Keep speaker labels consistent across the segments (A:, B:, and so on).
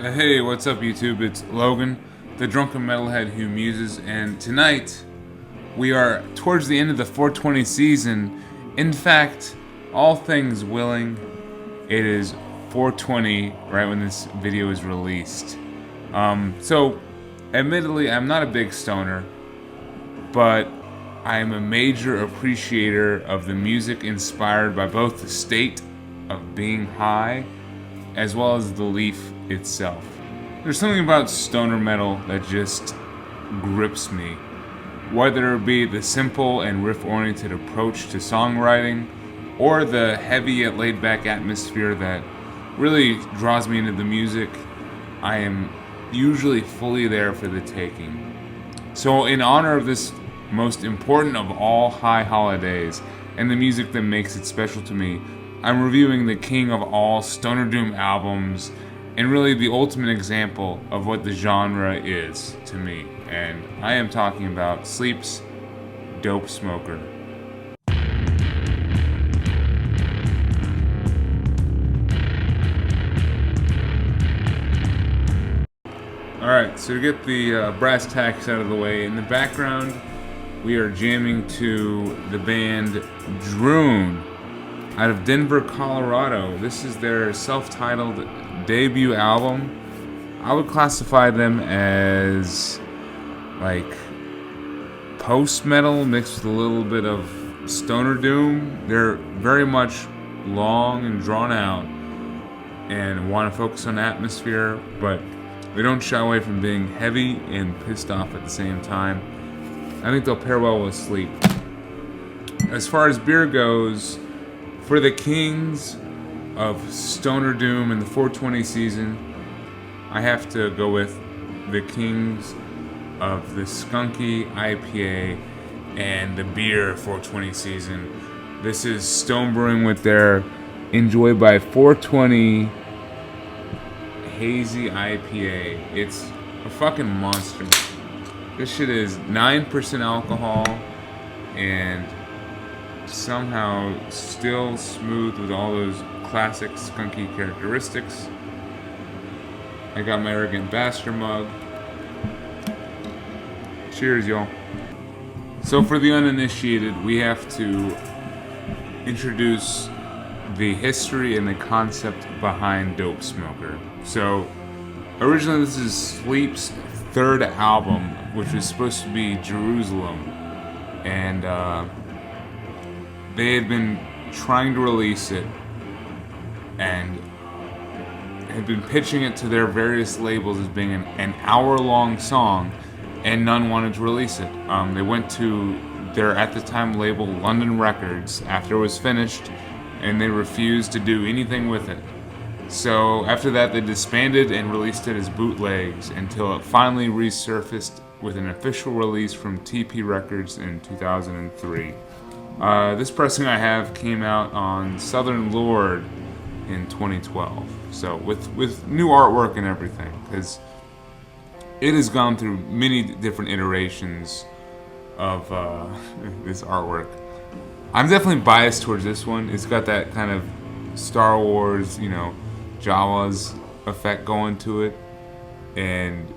A: Hey, what's up, YouTube? It's Logan, the drunken metalhead who muses, and tonight we are towards the end of the 420 season. In fact, all things willing, it is 420 right when this video is released. So, admittedly, I'm not a big stoner, but I am a major appreciator of the music inspired by both the state of being high as well as the leaf itself. There's something about stoner metal that just grips me. Whether it be the simple and riff-oriented approach to songwriting, or the heavy yet laid-back atmosphere that really draws me into the music, I am usually fully there for the taking. So in honor of this most important of all high holidays, and the music that makes it special to me, I'm reviewing the king of all stoner doom albums, and really the ultimate example of what the genre is to me. And I am talking about Sleep's Dopesmoker. Alright, so to get the brass tacks out of the way, in the background we are jamming to the band Droon out of Denver, Colorado. This is their self-titled debut album. I would classify them as like post-metal mixed with a little bit of stoner doom. They're very much long and drawn out and want to focus on atmosphere, but they don't shy away from being heavy and pissed off at the same time. I think they'll pair well with Sleep. As far as beer goes, for the kings of stoner doom in the 420 season, I have to go with the kings of the skunky IPA and the beer 420 season. This is Stone Brewing with their Enjoy by 420 Hazy IPA. It's a fucking monster. This shit is 9% alcohol and somehow still smooth with all those classic skunky characteristics. I got my arrogant bastard mug. Cheers, y'all. So for the uninitiated, we have to introduce the history and the concept behind Dopesmoker. So originally this is Sleep's third album, which was supposed to be Jerusalem, and they had been trying to release it and had been pitching it to their various labels as being an hour-long song, and none wanted to release it. They went to their, at the time, label London Records after it was finished, and they refused to do anything with it. So after that, they disbanded and released it as bootlegs until it finally resurfaced with an official release from TP Records in 2003. This pressing I have came out on Southern Lord in 2012. So with new artwork and everything, because it has gone through many different iterations of this artwork. I'm definitely biased towards this one. It's got that kind of Star Wars, Jawas effect going to it, and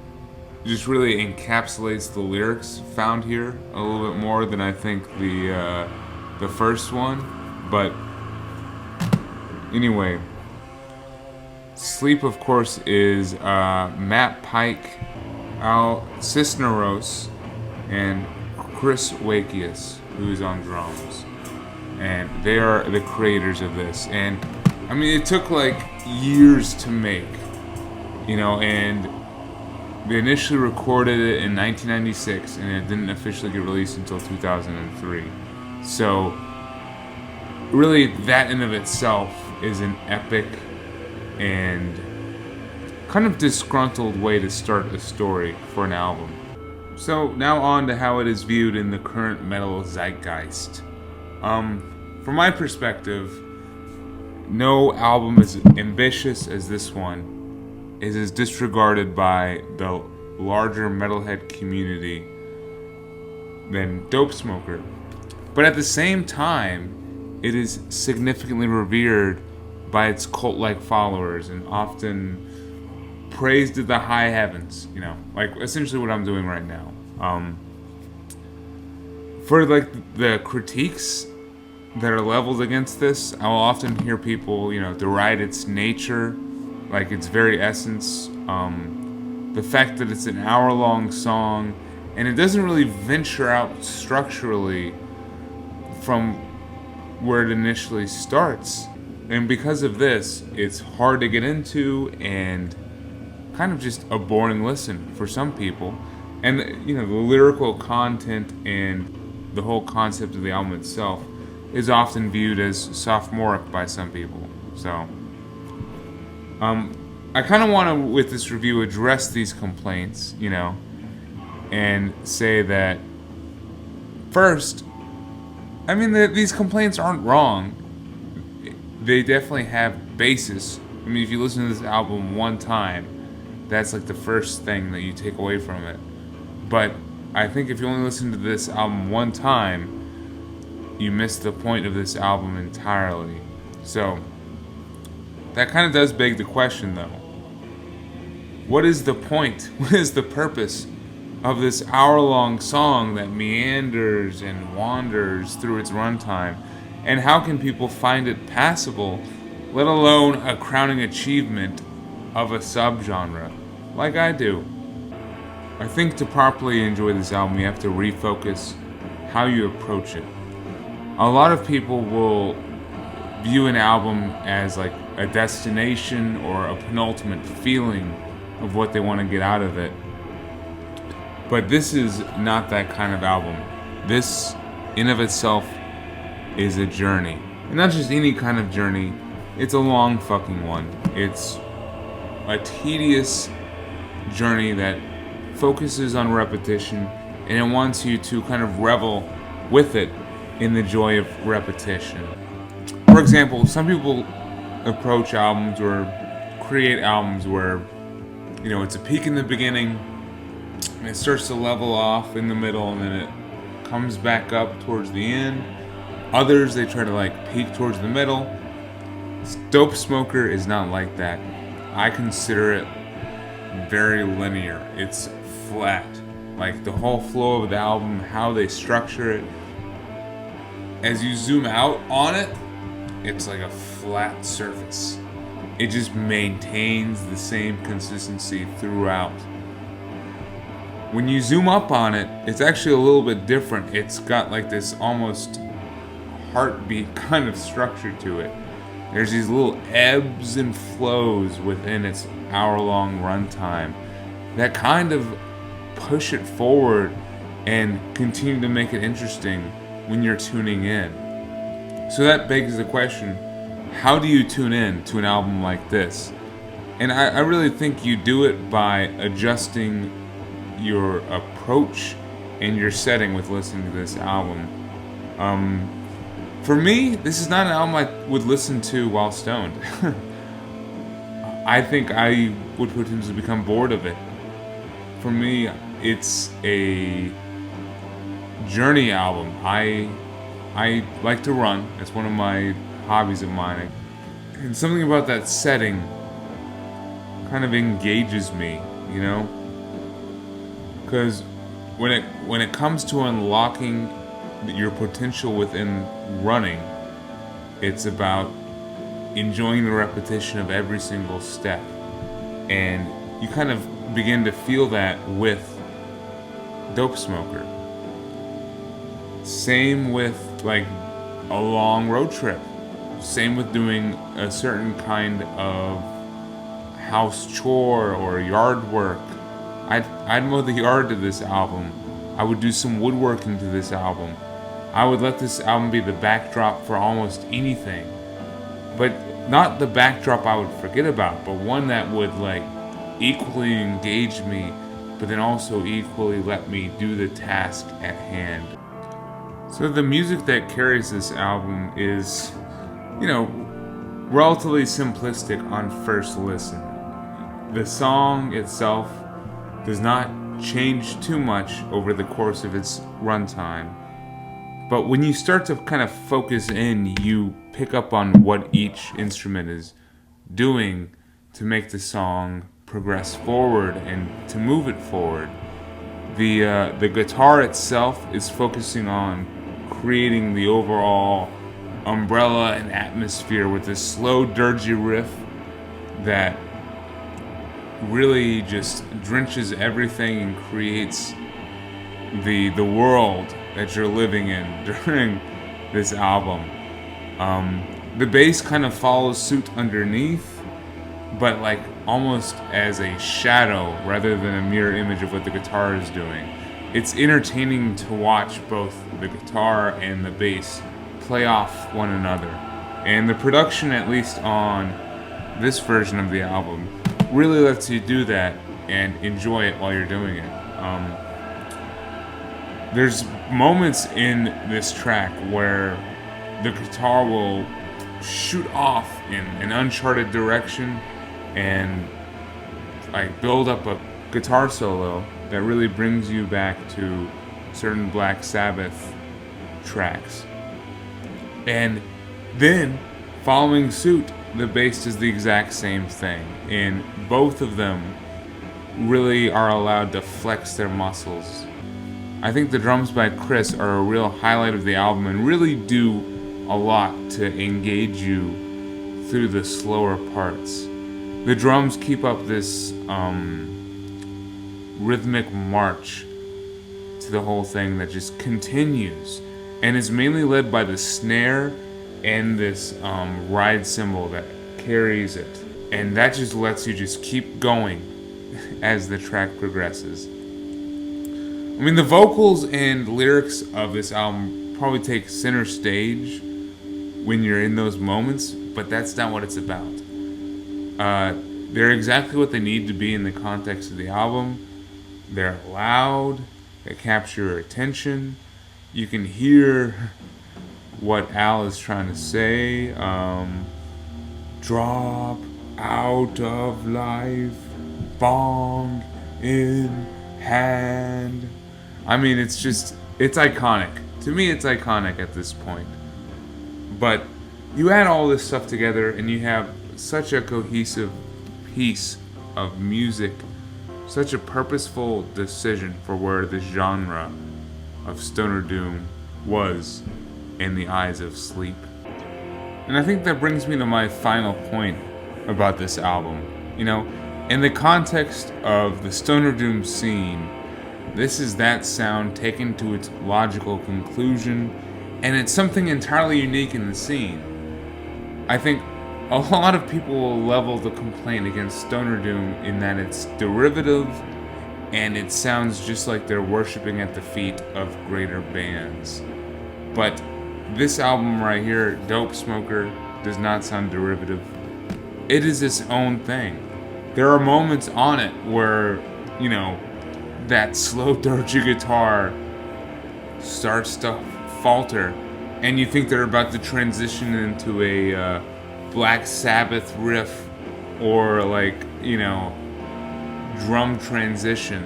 A: just really encapsulates the lyrics found here a little bit more than I think the first one. But anyway, Sleep, of course, is Matt Pike, Al Cisneros, and Chris Wakius, who's on drums. And they are the creators of this. And I mean, it took like years to make, and they initially recorded it in 1996, and it didn't officially get released until 2003. So really, that in of itself is an epic and kind of disgruntled way to start a story for an album. So now on to how it is viewed in the current metal zeitgeist. From my perspective, no album as ambitious as this one is as disregarded by the larger metalhead community than Dopesmoker. But at the same time, it is significantly revered by its cult-like followers and often praise to the high heavens, like essentially what I'm doing right now. For like the critiques that are leveled against this, I will often hear people, deride its nature, like its very essence, the fact that it's an hour-long song, and it doesn't really venture out structurally from where it initially starts. And because of this, it's hard to get into and kind of just a boring listen for some people. And, the lyrical content and the whole concept of the album itself is often viewed as sophomoric by some people. So, I kind of want to, with this review, address these complaints, and say that, first, these complaints aren't wrong. They definitely have basis. If you listen to this album one time, that's like the first thing that you take away from it. But I think if you only listen to this album one time, you miss the point of this album entirely. So, that kind of does beg the question, though. What is the point? What is the purpose of this hour-long song that meanders and wanders through its runtime? And how can people find it passable, let alone a crowning achievement of a subgenre, like I do? I think to properly enjoy this album, you have to refocus how you approach it. A lot of people will view an album as like a destination or a penultimate feeling of what they want to get out of it. But this is not that kind of album. This, in of itself, is a journey. And not just any kind of journey, it's a long fucking one. It's a tedious journey that focuses on repetition, and it wants you to kind of revel with it in the joy of repetition. For example, some people approach albums or create albums where, it's a peak in the beginning, and it starts to level off in the middle, and then it comes back up towards the end. Others, they try to peak towards the middle. Dopesmoker is not like that. I consider it very linear. It's flat. Like the whole flow of the album, how they structure it. As you zoom out on it, it's like a flat surface. It just maintains the same consistency throughout. When you zoom up on it, it's actually a little bit different. It's got like this almost heartbeat kind of structure to it. There's these little ebbs and flows within its hour-long runtime that kind of push it forward and continue to make it interesting when you're tuning in. So that begs the question, how do you tune in to an album like this? And I really think you do it by adjusting your approach and your setting with listening to this album. For me, this is not an album I would listen to while stoned. I think I would potentially become bored of it. For me, it's a journey album. I like to run. It's one of my hobbies of mine. And something about that setting kind of engages me, Because when it comes to unlocking your potential within running, it's about enjoying the repetition of every single step. And you kind of begin to feel that with Dopesmoker. Same with a long road trip. Same with doing a certain kind of house chore or yard work. I'd mow the yard to this album. I would do some woodworking to this album. I would let this album be the backdrop for almost anything. But not the backdrop I would forget about, but one that would equally engage me, but then also equally let me do the task at hand. So the music that carries this album is, relatively simplistic on first listen. The song itself does not change too much over the course of its runtime. But when you start to kind of focus in, you pick up on what each instrument is doing to make the song progress forward and to move it forward. The guitar itself is focusing on creating the overall umbrella and atmosphere with this slow, dirgy riff that really just drenches everything and creates the world that you're living in during this album. The bass kind of follows suit underneath, but like almost as a shadow rather than a mirror image of what the guitar is doing. It's entertaining to watch both the guitar and the bass play off one another. And the production, at least on this version of the album, really lets you do that and enjoy it while you're doing it. There's moments in this track where the guitar will shoot off in an uncharted direction and like build up a guitar solo that really brings you back to certain Black Sabbath tracks. And then, following suit, the bass does the exact same thing, and both of them really are allowed to flex their muscles. I think the drums by Chris are a real highlight of the album and really do a lot to engage you through the slower parts. The drums keep up this rhythmic march to the whole thing that just continues and is mainly led by the snare and this ride cymbal that carries it, and that just lets you just keep going as the track progresses. I mean, the vocals and lyrics of this album probably take center stage when you're in those moments, but that's not what it's about. They're exactly what they need to be in the context of the album. They're loud, they capture your attention. You can hear what Al is trying to say. Drop out of life, bong in hand. I mean, it's iconic. To me, it's iconic at this point. But you add all this stuff together and you have such a cohesive piece of music, such a purposeful decision for where this genre of stoner doom was in the eyes of sleep. And I think that brings me to my final point about this album. You know, in the context of the stoner doom scene, this is that sound taken to its logical conclusion, and it's something entirely unique in the scene. I think a lot of people will level the complaint against stoner doom in that it's derivative and it sounds just like they're worshiping at the feet of greater bands. But this album right here, Dopesmoker, does not sound derivative. It is its own thing. There are moments on it where, you know, that slow, dirty guitar starts to falter, and you think they're about to transition into a Black Sabbath riff or like, you know, drum transition,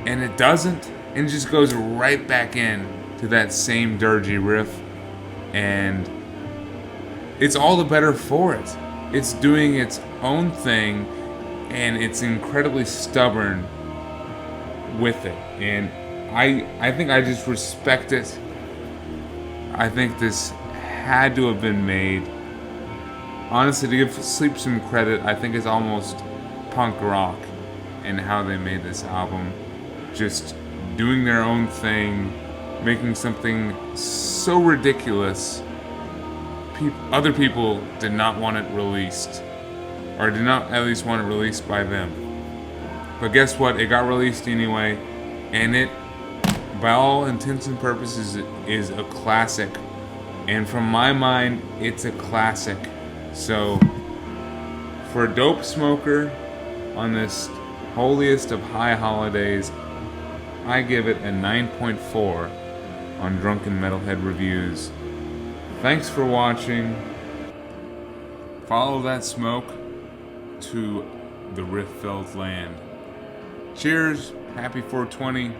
A: and it doesn't, and it just goes right back in to that same dirgy riff, and it's all the better for it. It's doing its own thing, and it's incredibly stubborn with it, and I think I just respect it. I think this had to have been made. Honestly, to give Sleep some credit, I think it's almost punk rock in how they made this album. Just doing their own thing, making something so ridiculous, other people did not want it released, or did not at least want it released by them. But guess what? It got released anyway, and it, by all intents and purposes, is a classic. And from my mind, it's a classic. So, for Dopesmoker, on this holiest of high holidays, I give it a 9.4 on Drunken Metalhead Reviews. Thanks for watching. Follow that smoke to the riff-filled land. Cheers, happy 420.